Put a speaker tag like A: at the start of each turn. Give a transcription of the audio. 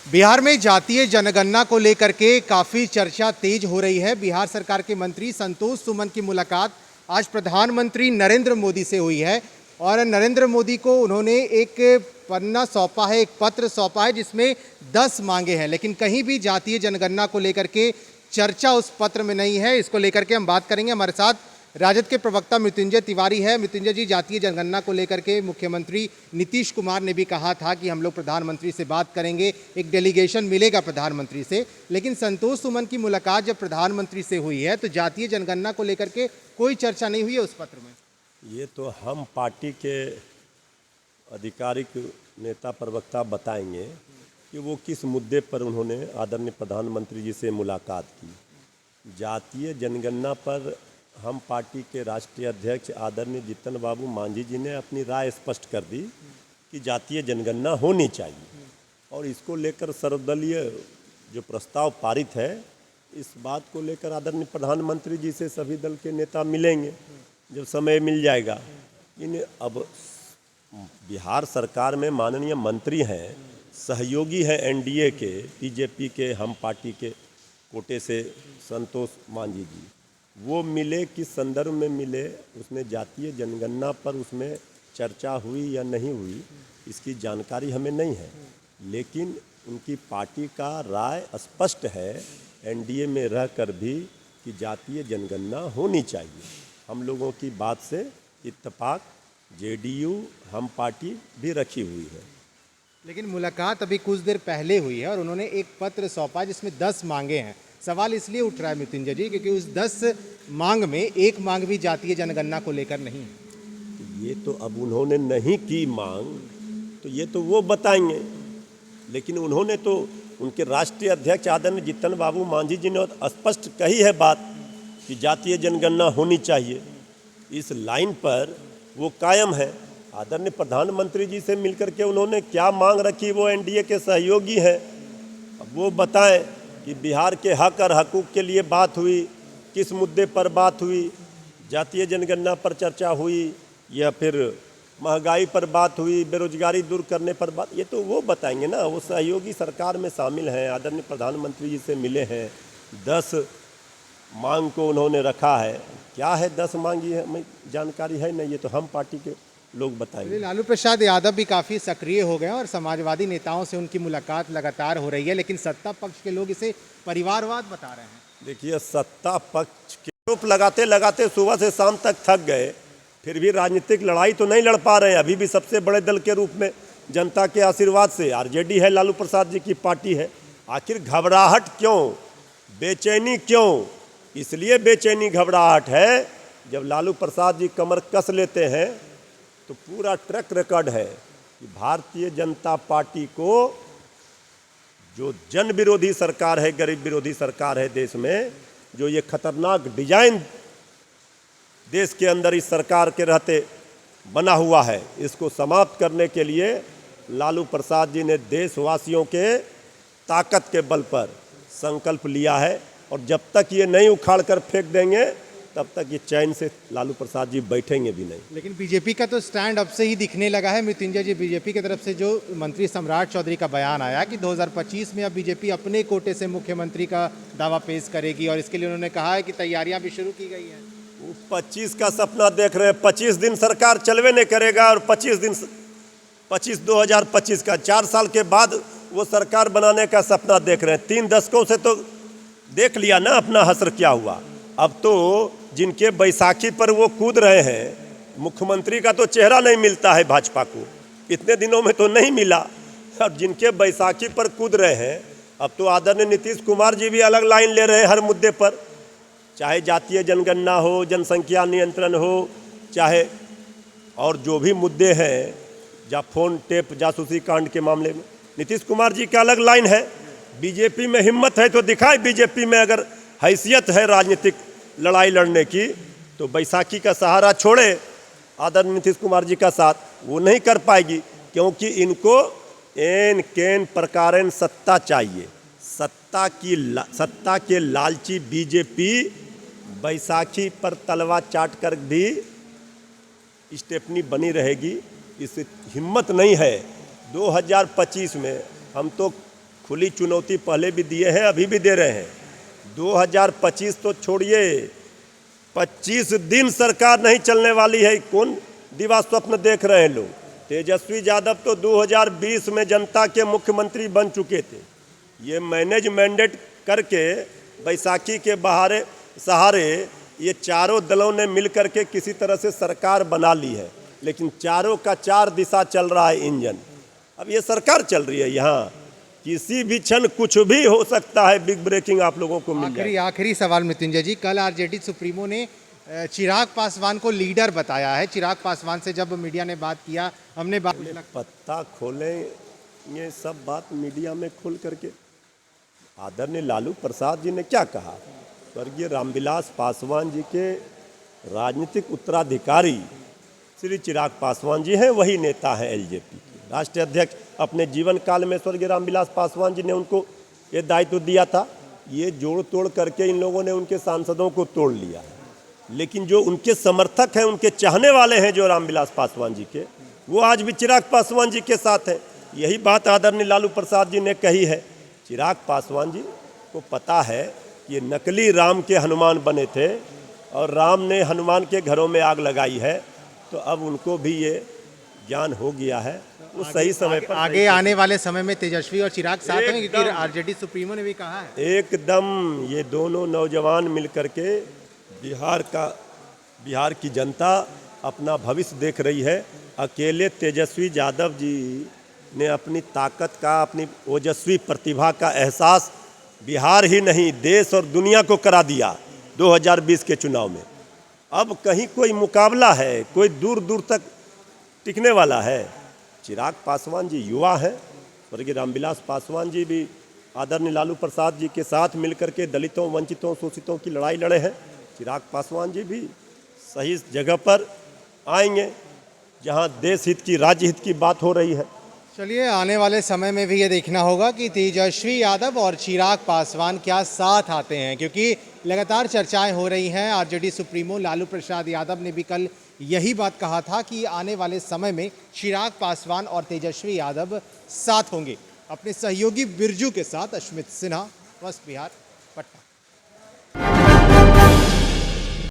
A: बिहार में जातीय जनगणना को लेकर के काफी चर्चा तेज हो रही है। बिहार सरकार के मंत्री संतोष सुमन की मुलाकात आज प्रधानमंत्री नरेंद्र मोदी से हुई है और नरेंद्र मोदी को उन्होंने एक पन्ना सौंपा है, एक पत्र सौंपा है जिसमें 10 मांगे हैं, लेकिन कहीं भी जातीय जनगणना को लेकर के चर्चा उस पत्र में नहीं है। इसको लेकर के हम बात करेंगे। हमारे साथ राजद के प्रवक्ता मृत्युंजय तिवारी है। मृत्युंजय जी, जातीय जनगणना को लेकर के मुख्यमंत्री नीतीश कुमार ने भी कहा था कि हम लोग प्रधानमंत्री से बात करेंगे, एक डेलीगेशन मिलेगा प्रधानमंत्री से, लेकिन संतोष सुमन की मुलाकात जब प्रधानमंत्री से हुई है तो जातीय जनगणना को लेकर के कोई चर्चा नहीं हुई है उस पत्र में।
B: ये तो हम पार्टी के आधिकारिक नेता प्रवक्ता बताएंगे कि वो किस मुद्दे पर उन्होंने आदरणीय प्रधानमंत्री जी से मुलाकात की। जातीय जनगणना पर हम पार्टी के राष्ट्रीय अध्यक्ष आदरणीय जीतन बाबू मांझी जी ने अपनी राय स्पष्ट कर दी कि जातीय जनगणना होनी चाहिए और इसको लेकर सर्वदलीय जो प्रस्ताव पारित है, इस बात को लेकर आदरणीय प्रधानमंत्री जी से सभी दल के नेता मिलेंगे जब समय मिल जाएगा। इन अब बिहार सरकार में माननीय मंत्री हैं, सहयोगी हैं एनडीए के, बीजेपी के, हम पार्टी के कोटे से संतोष मांझी जी, वो मिले, किस संदर्भ में मिले, उसमें जातीय जनगणना पर उसमें चर्चा हुई या नहीं हुई इसकी जानकारी हमें नहीं है, लेकिन उनकी पार्टी का राय स्पष्ट है एनडीए में रहकर भी कि जातीय जनगणना होनी चाहिए। हम लोगों की बात से इत्तेफाक जेडीयू, हम पार्टी भी रखी हुई है।
A: लेकिन मुलाकात अभी कुछ देर पहले हुई है और उन्होंने एक पत्र सौंपा जिसमें 10 मांगे हैं। सवाल इसलिए उठ रहा है मृत्युंजय जी क्योंकि उस 10 मांग में एक मांग भी जातीय जनगणना को लेकर नहीं है।
B: ये तो अब उन्होंने नहीं की मांग, तो ये तो वो बताएंगे, लेकिन उन्होंने तो उनके राष्ट्रीय अध्यक्ष आदरणीय जीतन बाबू मांझी जी ने स्पष्ट कही है बात कि जातीय जनगणना होनी चाहिए। इस लाइन पर वो कायम है। आदरणीय प्रधानमंत्री जी से मिलकर के उन्होंने क्या मांग रखी, वो एनडीए के सहयोगी हैं, अब वो बताएं कि बिहार के हक और हकूक़ के लिए बात हुई, किस मुद्दे पर बात हुई, जातीय जनगणना पर चर्चा हुई या फिर महंगाई पर बात हुई, बेरोजगारी दूर करने पर बात, ये तो वो बताएंगे ना। वो सहयोगी सरकार में शामिल हैं, आदरणीय प्रधानमंत्री जी से मिले हैं, 10 मांग को उन्होंने रखा है। क्या है 10 मांगी है हमें जानकारी है नहीं, ये तो हम पार्टी के लोग बताएंगे।
A: लालू प्रसाद यादव भी काफ़ी सक्रिय हो गए और समाजवादी नेताओं से उनकी मुलाकात लगातार हो रही है, लेकिन सत्ता पक्ष के लोग इसे परिवारवाद बता रहे हैं।
B: देखिए, सत्ता पक्ष के आरोप लगाते लगाते सुबह से शाम तक थक गए, फिर भी राजनीतिक लड़ाई तो नहीं लड़ पा रहे हैं। अभी भी सबसे बड़े दल के रूप में जनता के आशीर्वाद से आरजेडी है, लालू प्रसाद जी की पार्टी है। आखिर घबराहट क्यों, बेचैनी क्यों? इसलिए बेचैनी घबराहट है जब लालू प्रसाद जी कमर कस लेते हैं तो पूरा ट्रैक रिकॉर्ड है कि भारतीय जनता पार्टी को जो जन विरोधी सरकार है, गरीब विरोधी सरकार है देश में, जो ये खतरनाक डिजाइन देश के अंदर इस सरकार के रहते बना हुआ है, इसको समाप्त करने के लिए लालू प्रसाद जी ने देशवासियों के ताकत के बल पर संकल्प लिया है और जब तक ये नहीं उखाड़ कर फेंक देंगे तब तक ये चैन से लालू प्रसाद जी बैठेंगे भी नहीं।
A: लेकिन बीजेपी का तो स्टैंड अब से ही दिखने लगा है मृत्युंजय जी। बीजेपी की तरफ से जो मंत्री सम्राट चौधरी का बयान आया कि 2025 में अब बीजेपी अपने कोटे से मुख्यमंत्री का दावा पेश करेगी और इसके लिए उन्होंने कहा है कि तैयारियां भी शुरू की गई हैं।
B: वो 25 का सपना देख रहे हैं। 25 दिन सरकार चलवे नहीं करेगा और 2025 का 4 साल के बाद वो सरकार बनाने का सपना देख रहे हैं। 3 दशकों से तो देख लिया ना अपना हसर क्या हुआ। अब तो जिनके बैसाखी पर वो कूद रहे हैं, मुख्यमंत्री का तो चेहरा नहीं मिलता है भाजपा को, इतने दिनों में तो नहीं मिला। अब जिनके बैसाखी पर कूद रहे हैं, अब तो आदरणीय नीतीश कुमार जी भी अलग लाइन ले रहे हैं हर मुद्दे पर, चाहे जातीय जनगणना हो, जनसंख्या नियंत्रण हो, चाहे और जो भी मुद्दे हैं, या फोन टेप जासूसी कांड के मामले में नीतीश कुमार जी का अलग लाइन है। बीजेपी में हिम्मत है तो दिखाए, बीजेपी में अगर हैसियत है राजनीतिक लड़ाई लड़ने की तो बैसाखी का सहारा छोड़े आदरणीय नीतीश कुमार जी का साथ, वो नहीं कर पाएगी क्योंकि इनको एन केन प्रकारेण सत्ता चाहिए। सत्ता के लालची बीजेपी बैसाखी पर तलवा चाट कर भी स्टेपनी बनी रहेगी, इस हिम्मत नहीं है। 2025 में हम तो खुली चुनौती पहले भी दिए हैं, अभी भी दे रहे हैं। 2025 तो छोड़िए, 25 दिन सरकार नहीं चलने वाली है। कौन दिवा स्वप्न देख रहे हैं लोग? तेजस्वी यादव तो 2020 में जनता के मुख्यमंत्री बन चुके थे। ये मैनेज मैंडेट करके बैसाखी के सहारे ये चारों दलों ने मिलकर के किसी तरह से सरकार बना ली है, लेकिन चारों का चार दिशा चल रहा है इंजन। अब ये सरकार चल रही है, यहाँ किसी भी क्षण कुछ भी हो सकता है। बिग ब्रेकिंग आप लोगों को मिल जाएगी।
A: आखिरी सवाल मृत्युंजय जी, कल आरजेडी सुप्रीमो ने चिराग पासवान को लीडर बताया है। चिराग पासवान से जब मीडिया ने बात किया, हमने
B: पत्ता खोलें, ये सब बात मीडिया में खोल करके आदरणीय लालू प्रसाद जी ने क्या कहा? स्वर्गीय रामविलास पासवान जी के राजनीतिक उत्तराधिकारी श्री चिराग पासवान जी हैं, वही नेता हैं एलजेपी के राष्ट्रीय अध्यक्ष। अपने जीवन काल में स्वर्गीय रामविलास पासवान जी ने उनको ये दायित्व दिया था। ये जोड़ तोड़ करके इन लोगों ने उनके सांसदों को तोड़ लिया है, लेकिन जो उनके समर्थक हैं, उनके चाहने वाले हैं जो रामविलास पासवान जी के, वो आज भी चिराग पासवान जी के साथ हैं। यही बात आदरणीय लालू प्रसाद जी ने कही है। चिराग पासवान जी को पता है ये नकली राम के हनुमान बने थे और राम ने हनुमान के घरों में आग लगाई है, तो अब उनको भी ये ज्ञान हो गया है। वो सही समय पर
A: आगे आने वाले समय में तेजस्वी और चिराग साथ हैं, क्योंकि आरजेडी सुप्रीमो ने भी कहा है।
B: एकदम ये दोनों नौजवान मिलकर के बिहार की जनता अपना भविष्य देख रही है। अकेले तेजस्वी यादव जी ने अपनी ताकत का, अपनी ओजस्वी प्रतिभा का एहसास बिहार ही नहीं देश और दुनिया को करा दिया 2020 के चुनाव में। अब कहीं कोई मुकाबला है, कोई दूर दूर तक टिकने वाला है? चिराग पासवान जी युवा हैं, स्वर्गीय रामविलास पासवान जी भी आदरणीय लालू प्रसाद जी के साथ मिलकर के दलितों, वंचितों, शोषितों की लड़ाई लड़े हैं। चिराग पासवान जी भी सही जगह पर आएंगे जहां देश हित की, राज्य हित की बात हो रही है।
A: चलिए, आने वाले समय में भी ये देखना होगा कि तेजस्वी यादव और चिराग पासवान क्या साथ आते हैं, क्योंकि लगातार चर्चाएं हो रही हैं। आरजेडी सुप्रीमो लालू प्रसाद यादव ने भी कल यही बात कहा था कि आने वाले समय में चिराग पासवान और तेजस्वी यादव साथ होंगे। अपने सहयोगी बिरजू के साथ अश्मित सिन्हा, स्वस्थ बिहार, पटना।